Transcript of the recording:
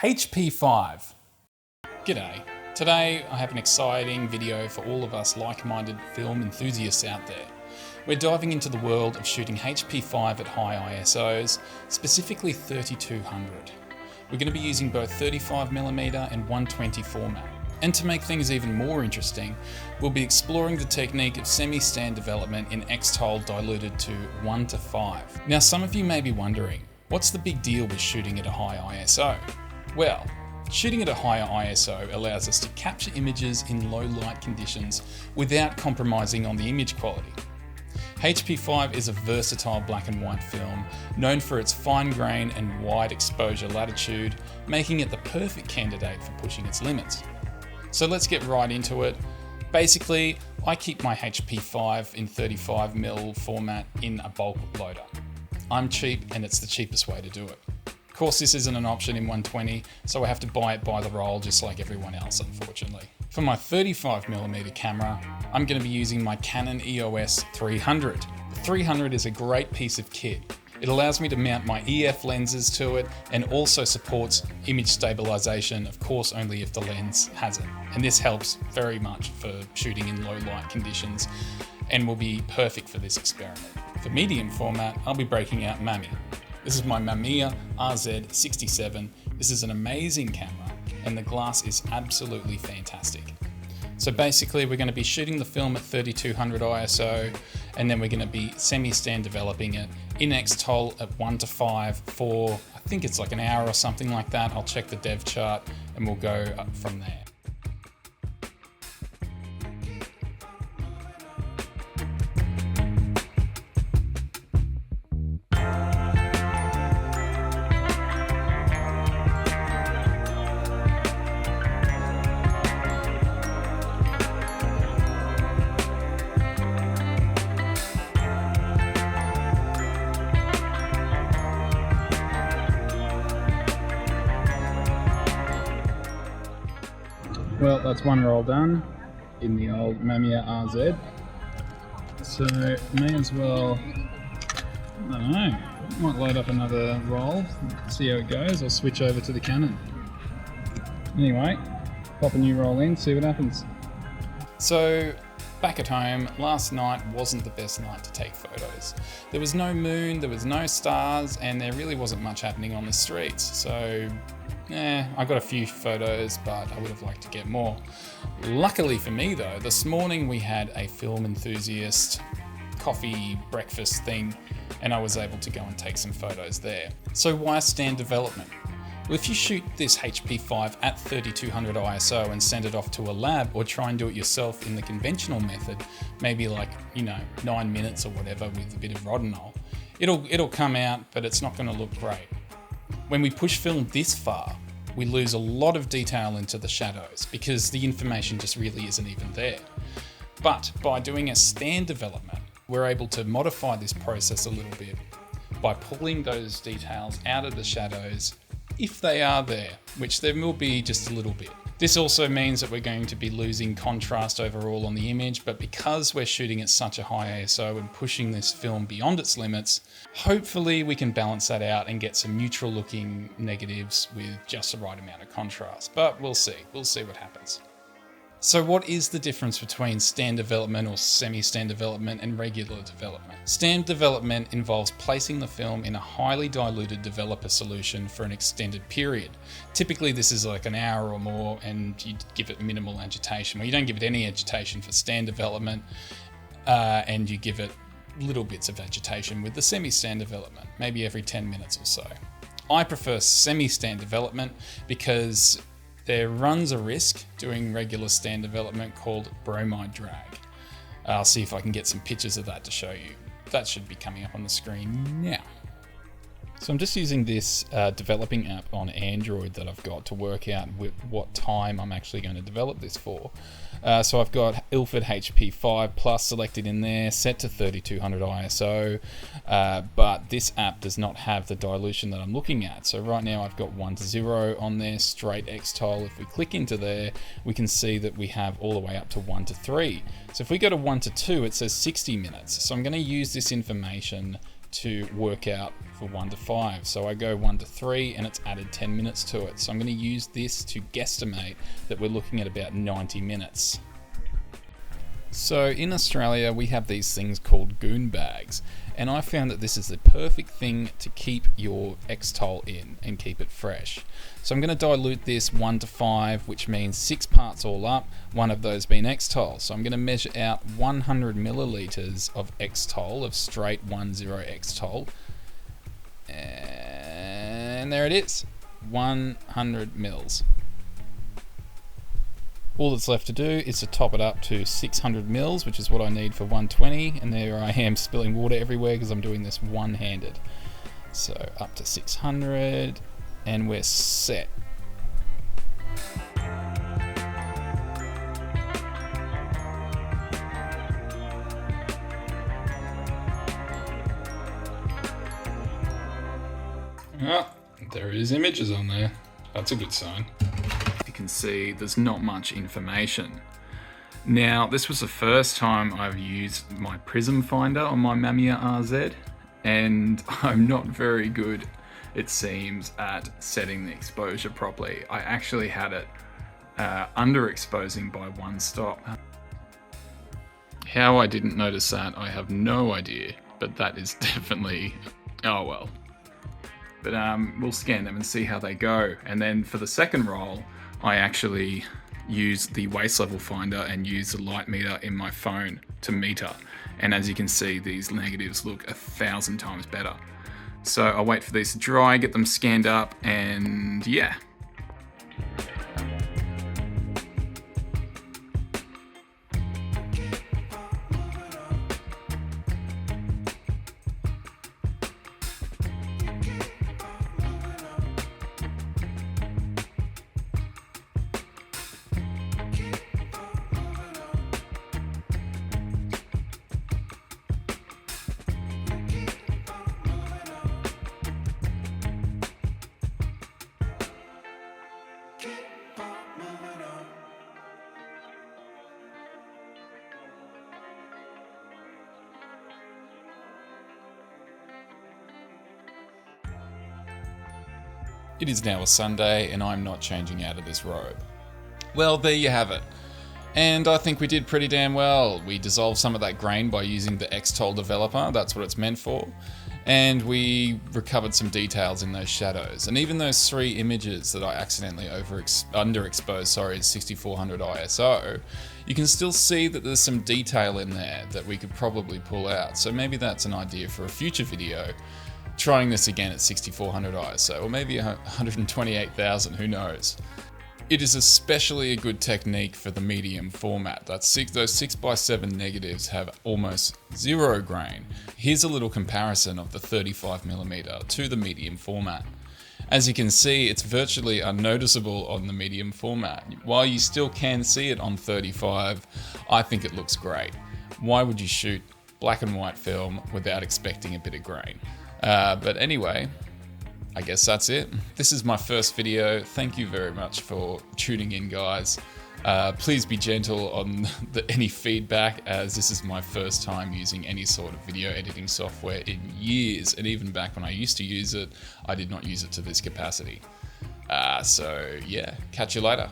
HP5. G'day. Today I have an exciting video for all of us like-minded film enthusiasts out there. We're diving into the world of shooting HP5 at high ISOs, specifically 3200. We're going to be using both 35mm and 120 format. And to make things even more interesting, we'll be exploring the technique of semi-stand development in X-Tol diluted to 1:5. Now some of you may be wondering, what's the big deal with shooting at a high ISO? Well, shooting at a higher ISO allows us to capture images in low light conditions without compromising on the image quality. HP5 is a versatile black and white film, known for its fine grain and wide exposure latitude, making it the perfect candidate for pushing its limits. So let's get right into it. Basically, I keep my HP5 in 35mm format in a bulk loader. I'm cheap and it's the cheapest way to do it. Of course, this isn't an option in 120, so I have to buy it by the roll just like everyone else, unfortunately. For my 35mm camera, I'm going to be using my Canon EOS 300. The 300 is a great piece of kit. It allows me to mount my EF lenses to it and also supports image stabilization, of course only if the lens has it. And this helps very much for shooting in low light conditions and will be perfect for this experiment. For medium format, I'll be breaking out Mamiya. This is my Mamiya RZ67. This is an amazing camera and the glass is absolutely fantastic. So basically we're going to be shooting the film at 3200 ISO and then we're going to be semi-stand developing it in X-Tol at 1:5 for, I think it's like an hour or something like that. I'll check the dev chart and we'll go up from there. Well, that's one roll done in the old Mamiya RZ. So may as well, I don't know, might load up another roll, see how it goes. I'll switch over to the Canon. Anyway, pop a new roll in, see what happens. So back at home, last night wasn't the best night to take photos. There was no moon, there was no stars, and there really wasn't much happening on the streets. So I got a few photos, but I would have liked to get more. Luckily for me though, this morning we had a film enthusiast coffee breakfast thing and I was able to go and take some photos there. So why stand development? Well, if you shoot this HP5 at 3200 ISO and send it off to a lab or try and do it yourself in the conventional method, maybe like, 9 minutes or whatever with a bit of Rodinal, it'll come out, but it's not going to look great. When we push film this far, we lose a lot of detail into the shadows because the information just really isn't even there. But by doing a stand development, we're able to modify this process a little bit by pulling those details out of the shadows if they are there, which there will be just a little bit. This also means that we're going to be losing contrast overall on the image, but because we're shooting at such a high ISO and pushing this film beyond its limits, hopefully we can balance that out and get some neutral looking negatives with just the right amount of contrast. But we'll see what happens. So what is the difference between stand development or semi-stand development and regular development? Stand development involves placing the film in a highly diluted developer solution for an extended period. Typically this is like an hour or more and you give it minimal agitation. Well, you don't give it any agitation for stand development and you give it little bits of agitation with the semi-stand development, maybe every 10 minutes or so. I prefer semi-stand development because there runs a risk doing regular stand development called bromide drag. I'll see if I can get some pictures of that to show you. That should be coming up on the screen now. So I'm just using this developing app on Android that I've got to work out what time I'm actually going to develop this for. So I've got Ilford HP5 Plus selected in there, set to 3200 ISO, but this app does not have the dilution that I'm looking at. So right now I've got 1:0 on there, straight X-Tol. If we click into there, we can see that we have all the way up to 1:3. So if we go to 1:2, it says 60 minutes. So I'm going to use this information to work out for 1 to 5. So I go 1 to 3 and it's added 10 minutes to it. So I'm going to use this to guesstimate that we're looking at about 90 minutes. So in Australia we have these things called goon bags, and I found that this is the perfect thing to keep your Xtol in and keep it fresh. So I'm going to dilute this 1 to 5, which means 6 parts all up, one of those being Xtol. So I'm going to measure out 100 milliliters of Xtol, of straight 10 Xtol, and there it is, 100 mils. All that's left to do is to top it up to 600 mils, which is what I need for 120, and there I am spilling water everywhere because I'm doing this one-handed. So up to 600 and we're set. Ah, there is images on there. That's a good sign. You can see there's not much information. Now, this was the first time I've used my prism finder on my Mamiya RZ, and I'm not very good, it seems, at setting the exposure properly. I actually had it underexposing by 1 stop. How I didn't notice that, I have no idea, but that is definitely, oh well. But we'll scan them and see how they go. And then for the second roll, I actually use the waste level finder and use the light meter in my phone to meter. And as you can see, these negatives look 1,000 times better. So I'll wait for these to dry, get them scanned up, and yeah. It is now a Sunday and I'm not changing out of this robe. Well, there you have it. And I think we did pretty damn well. We dissolved some of that grain by using the Xtol developer, that's what it's meant for. And we recovered some details in those shadows. And even those 3 images that I accidentally underexposed, at 6400 ISO, you can still see that there's some detail in there that we could probably pull out. So maybe that's an idea for a future video. Trying this again at 6400 ISO, or maybe 128,000, who knows. It is especially a good technique for the medium format. Those 6x7 negatives have almost 0 grain. Here's a little comparison of the 35mm to the medium format. As you can see, it's virtually unnoticeable on the medium format. While you still can see it on 35, I think it looks great. Why would you shoot black and white film without expecting a bit of grain? But anyway, I guess that's it. This is my first video. Thank you very much for tuning in, guys. Please be gentle on any feedback, as this is my first time using any sort of video editing software in years, and even back when I used to use it, I did not use it to this capacity. So yeah, catch you later.